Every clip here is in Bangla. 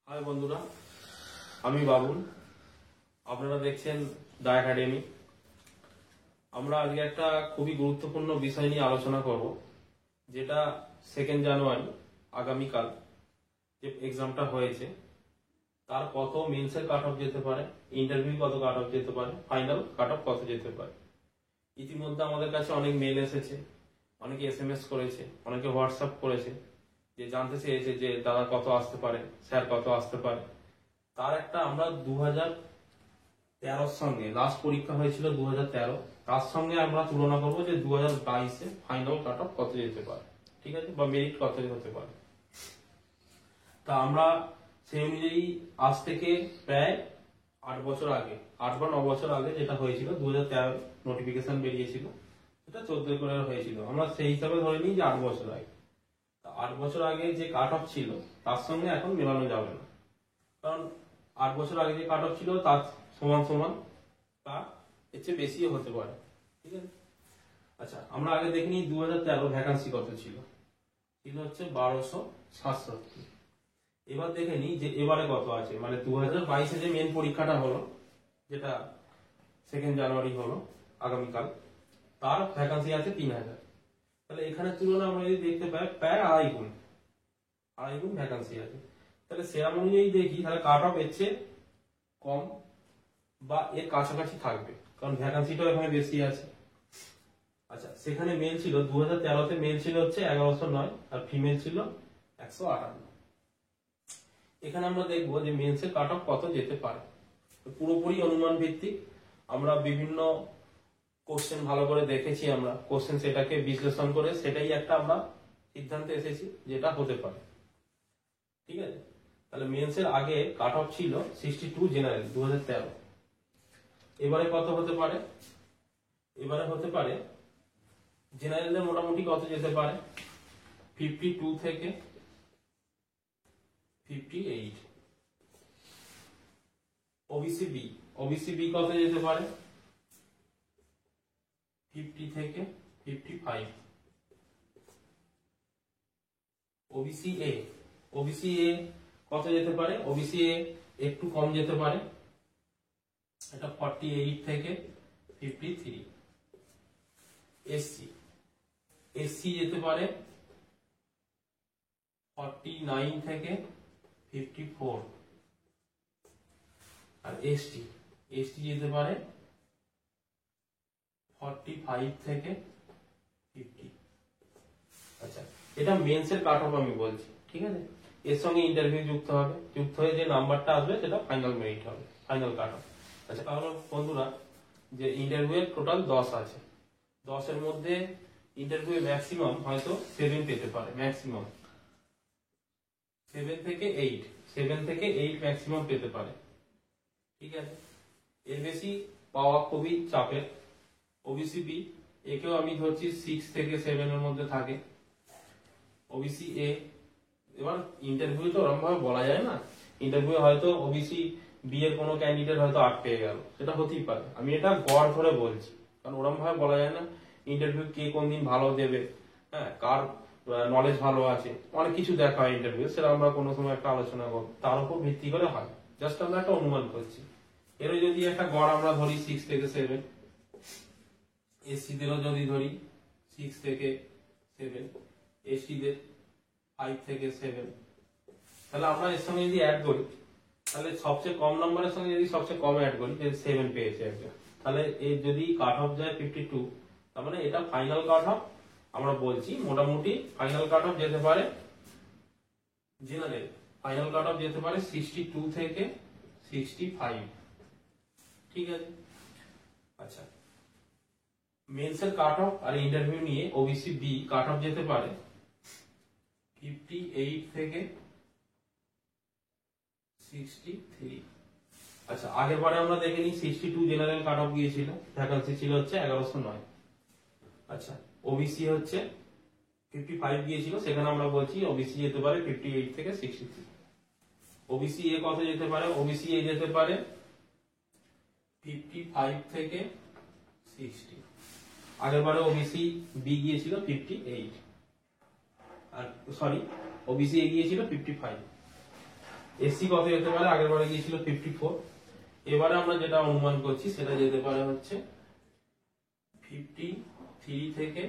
হাই বন্ধুরা, আমি বাবুল। আপনারা দেখছেন দ্য একাডেমি। আমরা আজকে একটা খুবই গুরুত্বপূর্ণ বিষয় নিয়ে আলোচনা করব, যেটা 2 জানুয়ারি আগামীকাল যে এক্সামটা হয়েছে তার কত মেন্সের কাট অফ যেতে পারে, ইন্টারভিউ কত কাট অফ যেতে পারে, ফাইনাল কাট অফ কত যেতে পারে। ইতিমধ্যে আমাদের কাছে অনেক মেল এসেছে, অনেকে SMS করেছে, অনেকে হোয়াটসঅ্যাপ করেছে, যে জানতে চেয়েছে যে দাদা কত আসতে পারে, স্যার কত আসতে পারে। তার একটা আমরা 2013 সঙ্গে লাস্ট পরীক্ষা হয়েছিল 2013, তার সঙ্গে আমরা তুলনা করবো যে 2022-এ ফাইনাল কাট অফ কত যেতে পারে, ঠিক আছে, বা মেরিট কত হতে পারে। তা আমরা সেই অনুযায়ী আজ থেকে প্রায় 8 বছর আগে, 8 বা 9 বছর আগে যেটা হয়েছিল 2013 নোটিফিকেশন বেরিয়েছিল, সেটা 14 করে হয়েছিল। আমরা সেই হিসাবে ধরে নিই যে 8 বছর আগে। 8 বছর আগে যে কাট অফ ছিল তার সঙ্গে এখন মেলানো যাবে না, কারণ 8 বছর আগে যে কাট অফ ছিল তার সমান সমান বা এর চেয়ে বেশিও হতে পারে, ঠিক আছে। আচ্ছা, আমরা আগে দেখিনি 2013 ভ্যাকান্সি কত ছিল হচ্ছে 1267। এবার দেখে নিই যে এবারে কত আছে, মানে 2022-এ যে মেন পরীক্ষাটা হলো, যেটা 2 জানুয়ারি হলো আগামীকাল, তার ভ্যাকান্সি আছে 3000। তাহলে এখানে তুলনা আমরা যদি দেখতে পাই প্রায় আড়াই গুণ ভ্যাকান্সি আছে। তাহলে সেরকম অনুযায়ী দেখি, তাহলে কাট অফ এর চেয়ে কম বা এর কাছাকাছি থাকবে, কারণ ভ্যাকান্সিটাও এখানে বেশি আছে। আচ্ছা, সেখানে মেল ছিল 2013-তে মেল ছিল হচ্ছে 1109 আর ফিমেল ছিল 158। এখানে আমরা দেখবো যে মেন্সের কাট অফ কত যেতে পারে। পুরোপুরি অনুমান ভিত্তিক, আমরা বিভিন্ন কোশ্চেন ভালো করে দেখেছি, আমরা কোশ্চেন সেটাকে বিশ্লেষণ করে সেটাই একটা আমরা সিদ্ধান্তে এসেছি যেটা হতে পারে, ঠিক আছে। তাহলে মেন্সের আগে কাট অফ ছিল 62 জেনারেল 2013। এবারে কত হতে পারে? এবারে হতে পারে জেনারেলদের মোটামুটি কত যেতে পারে, 52 থেকে 58। ওবিসি বি কত যেতে পারে, 50 থেকে 55। ওবিসি এ কত যেতে পারে, ওবিসি এ একটু কম যেতে পারে, এটা 48 থেকে 53। এসসি যেতে পারে 49 থেকে 54। আর এসটি যেতে পারে 45 থেকে 50। আচ্ছা, এটা মেন্সের কাট অফ আমি বলছি, ঠিক আছে। এর সঙ্গে ইন্টারভিউ যুক্ত হবে, যুক্ত হয়ে যে নাম্বারটা আসবে সেটা ফাইনাল মেরিট হবে, ফাইনাল কাট অফ। আচ্ছা, তাহলে বন্ধুরা, যে ইন্টারভিউ টোটাল 10 আছে, 10-এর মধ্যে ইন্টারভিউ ম্যাক্সিমাম হয়তো 7 পেতে পারে, ম্যাক্সিমাম 7 থেকে 8 ম্যাক্সিমাম পেতে পারে, ঠিক আছে। এর বেশি পাওয়া খুবই চাপের। ওবিসি বি একেও আমি ধরছি 6 থেকে 7 এর মধ্যে থাকে। ওবিসি এ, এবার ইন্টারভিউ তো ওরকম ভাবে বলা যায় না, ইন্টারভিউ হয়তো ওবিসি বি এর কোনো ক্যান্ডিডেট হয়তো 8 পেয়ে গেল, সেটা হতেই পারে। আমি এটা গড় ধরে বলছি, কারণ ওরকম ভাবে বলা যায় না ইন্টারভিউ কে কোন দিন ভালো দেবে, হ্যাঁ, কার নলেজ ভালো আছে, অনেক কিছু দেখা হয় ইন্টারভিউ, সেটা আমরা কোনো সময় একটা আলোচনা করবো, তার উপর ভিত্তি করে হয়। জাস্ট আমরা একটা অনুমান করছি। এর যদি একটা গড় আমরা ধরি 6 থেকে 7, এসসি দেরও যদি ধরি 6 থেকে 7, এসটি দের 5 থেকে 7, তাহলে আমরা এর সঙ্গে যদি অ্যাড করি, তাহলে সবচেয়ে কম নম্বরের সঙ্গে যদি সবচেয়ে কম অ্যাড করি, যে 7 পেয়েছে একজন, তাহলে এর যদি কাট অফ যায় 52, তার মানে এটা ফাইনাল কাট অফ আমরা বলছি। মোটামুটি ফাইনাল কাট অফ যেতে পারে জেনারেল, ফাইনাল কাট অফ যেতে পারে 62 থেকে 65, ঠিক আছে। আচ্ছা, মেন্সের কাট অফ আর ইন্টারভিউ নিয়ে ওবিসি বি কাট অফ যেতে পারে 58 থেকে 63। আচ্ছা, আগের বারে আমরা দেখে নিই 62 জেনারেল কাট অফ গিয়েছিল, ভ্যাকান্সি ছিল হচ্ছে 1109। আচ্ছা, ওবিসি হচ্ছে 55 গিয়েছিল, সেখানে আমরা বলছি ওবিসি যেতে পারে 58 থেকে 63। ওবিসি এ কত যেতে পারে, ওবিসি এ যেতে পারে 55 থেকে 60। আগের বারে ওবিসি বি গিয়েছিল 58, আর সরি ওবিসি এ গিয়েছিল 55। এসসি কত যেতে পারে, আগের বারে গিয়েছিল 54, এবারে আমরা যেটা অনুমান করছি সেটা যেতে পারে হচ্ছে 53 থেকে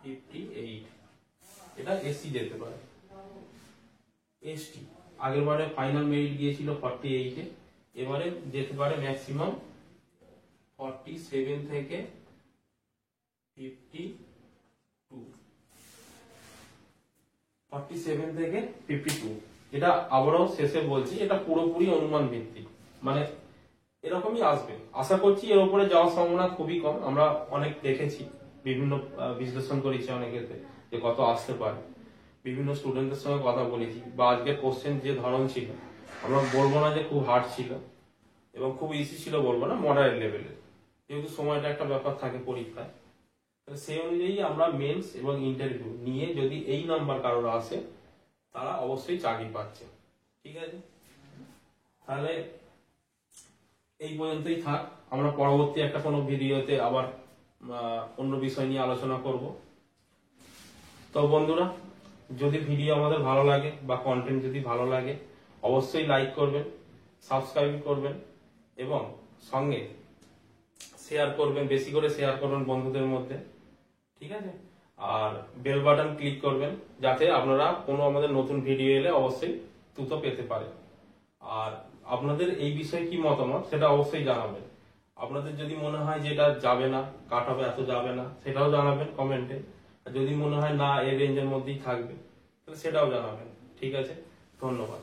58, এটা এসসি যেতে পারে। এসটি আগের বারে ফাইনাল মেরিট গিয়েছিল 48 এ, এবারে যেতে পারে ম্যাক্সিমাম 47 থেকে 52, 47 থেকে 52। এটা আবারও শেষে বলছি, এটা পুরোপুরি অনুমান ভিত্তিক, মানে এরকমই আসবে। আশা করছি এর উপরে যাওয়ার সম্ভাবনা খুবই কম। আমরা অনেক দেখেছি, বিভিন্ন বিশ্লেষণ করেছি অনেকেতে যে কত আসতে পারে, বিভিন্ন স্টুডেন্টদের সঙ্গে কথা বলেছি, বা আজকের কোশ্চেন যে ধরন ছিল, আমরা বলবো না যে খুব হার্ড ছিল এবং খুব ইজি ছিল, বলবো না, মডারেট লেভেলের, যেহেতু সময়টা একটা ব্যাপার থাকে পরীক্ষায়। সেই অনুযায়ী আমরা মেন্স এবং ইন্টারভিউ নিয়ে যদি এই নাম্বার কারোর আসে, তারা অবশ্যই চাকরি পাচ্ছে। ঠিক আছে, তাহলে এই পর্যন্তই থাক। আমরা পরবর্তী একটা কোনো ভিডিওতে আবার অন্য বিষয় নিয়ে আলোচনা করব। তো বন্ধুরা, যদি ভিডিও আমাদের ভালো লাগে বা কন্টেন্ট যদি ভালো লাগে, অবশ্যই লাইক করবেন, সাবস্ক্রাইব করবেন এবং সঙ্গে শেয়ার করবেন, বেশি করে শেয়ার করবেন বন্ধুদের মধ্যে। ঠিক আছে, আর বেল বাটন ক্লিক করবেন যাতে আপনারা কোনো আমাদের নতুন ভিডিও এলে অবশ্যই দ্রুত পেতে পারেন। আর আপনাদের এই বিষয়ে কি মতামত সেটা অবশ্যই জানাবেন। আপনাদের যদি মনে হয় যে এটা যাবে না, কাট অফ এত যাবে না, সেটাও জানাবেন কমেন্টে। আর যদি মনে হয় না, এই রেঞ্জের মধ্যেই থাকবে, তাহলে সেটাও জানাবেন। ঠিক আছে, ধন্যবাদ।